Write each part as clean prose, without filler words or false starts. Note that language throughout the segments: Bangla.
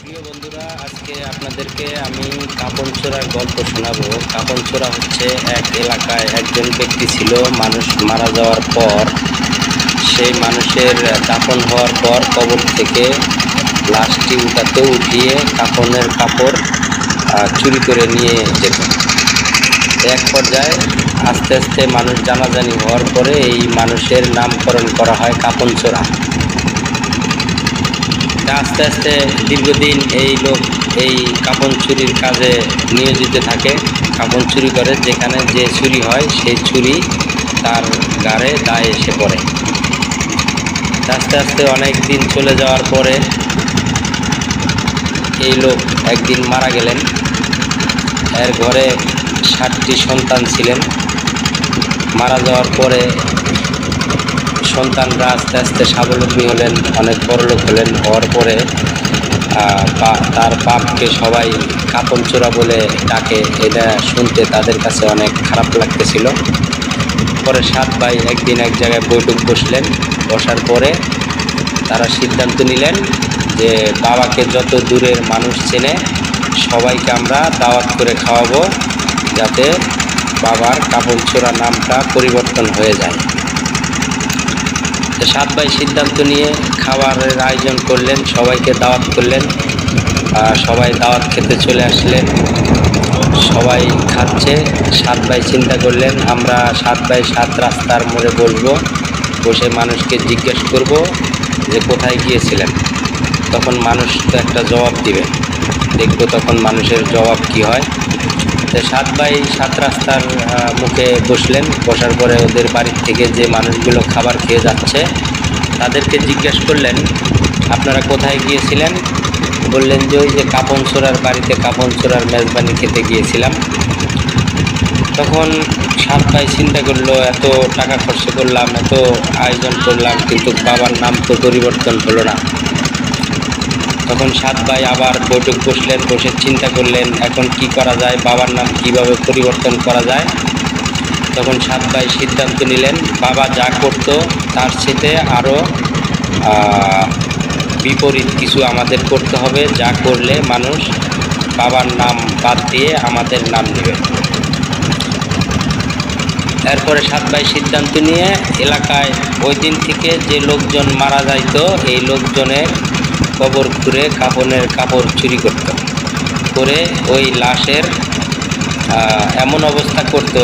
প্রিয় বন্ধুরা, আজকে আপনাদেরকে আমি কাপন চোরার গল্প শোনাবো। কাপন চোরা হচ্ছে এক এলাকায় একজন ব্যক্তি ছিল। মানুষ মারা যাওয়ার পর সেই মানুষের দাফন হওয়ার পর কবর থেকে লাশটি উঠিয়ে কাপনের কাপড় চুরি করে নিয়ে যেত। এক পর্যায়ে আস্তে আস্তে মানুষ জানাজানি হওয়ার পরে এই মানুষের নামকরণ করা হয় কাপন চোরা। আস্তে আস্তে দীর্ঘদিন এই লোক এই কাপন চুরির কাজে নিয়োজিত থাকে। কাপন চুরি করে, যেখানে যে চুরি হয় সেই চুরি তার ঘাড়ে দায় এসে পড়ে। আস্তে আস্তে অনেক দিন চলে যাওয়ার পরে এই লোক একদিন মারা গেলেন। এর ঘরে 7টি সন্তান ছিলেন। মারা যাওয়ার পরে সন্তানরা আস্তে আস্তে স্বাবলম্বী হলেন, অনেক বড়লোক হলেন। হওয়ার পরে তার বাপকে সবাই কাপন চোরা বলে ডাকে। এটা শুনতে তাদের কাছে অনেক খারাপ লাগতেছিল। পরে 7 ভাই একদিন এক জায়গায় বৈঠক বসলেন। বসার পরে তারা সিদ্ধান্ত নিলেন যে বাবাকে যত দূরের মানুষ চেনে সবাইকে আমরা দাওয়াত করে খাওয়াবো, যাতে বাবার কাপন চোরা নামটা পরিবর্তন হয়ে যায়। 7 ভাই সিদ্ধান্ত নিয়ে খাবারের আয়োজন করলেন, সবাইকে দাওয়াত করলেন। সবাই দাওয়াত খেতে চলে আসলেন। সবাই খাচ্ছে। 7 ভাই চিন্তা করলেন, আমরা 7 ভাই 7 রাস্তার মোড়ে বসবো, বসে মানুষকে জিজ্ঞেস করব যে কোথায় গিয়েছিলেন। তখন মানুষ তো একটা জবাব দিবে, দেখব তখন মানুষের জবাব কি হয়। তো 7 ভাই 7 রাস্তার মুখে বসলেন। বসার পরে ওদের বাড়ির থেকে যে মানুষগুলো খাবার খেয়ে যাচ্ছে তাদেরকে জিজ্ঞেস করলেন, আপনারা কোথায় গিয়েছিলেন? বললেন যে ওই যে কাপন চোরার বাড়িতে কাপন চোরার মেজবানি খেতে গিয়েছিলাম। তখন 7 ভাই চিন্তা করলো, এত টাকা খরচ করলাম, এত আয়োজন করলাম, কিন্তু বাবার নাম তো পরিবর্তন হলো না। তখন 7 ভাই আবার বৈঠক বসলেন, বসে চিন্তা করলেন এখন কি করা যায়, বাবার নাম কিভাবে পরিবর্তন করা যায়। তখন 7 ভাই সিদ্ধান্ত নিলেন বাবা যা করতো তার সাথে আরও বিপরীত কিছু আমাদের করতে হবে, যা করলে মানুষ বাবার নাম বাদ দিয়ে আমাদের নাম নেবে। এরপরে 7 ভাই সিদ্ধান্ত নিয়ে এলাকায় ওই দিন থেকে যে লোকজন মারা যাইতো এই লোকজনের কবর খুঁড়ে কাপনের কাপড় চুরি করত, করে ওই লাশের এমন অবস্থা করত,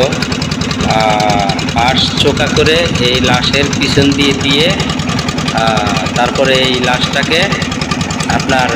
পাশ চোকা করে এই লাশের পিছন দিয়ে তারপরে এই লাশটাকে আপনার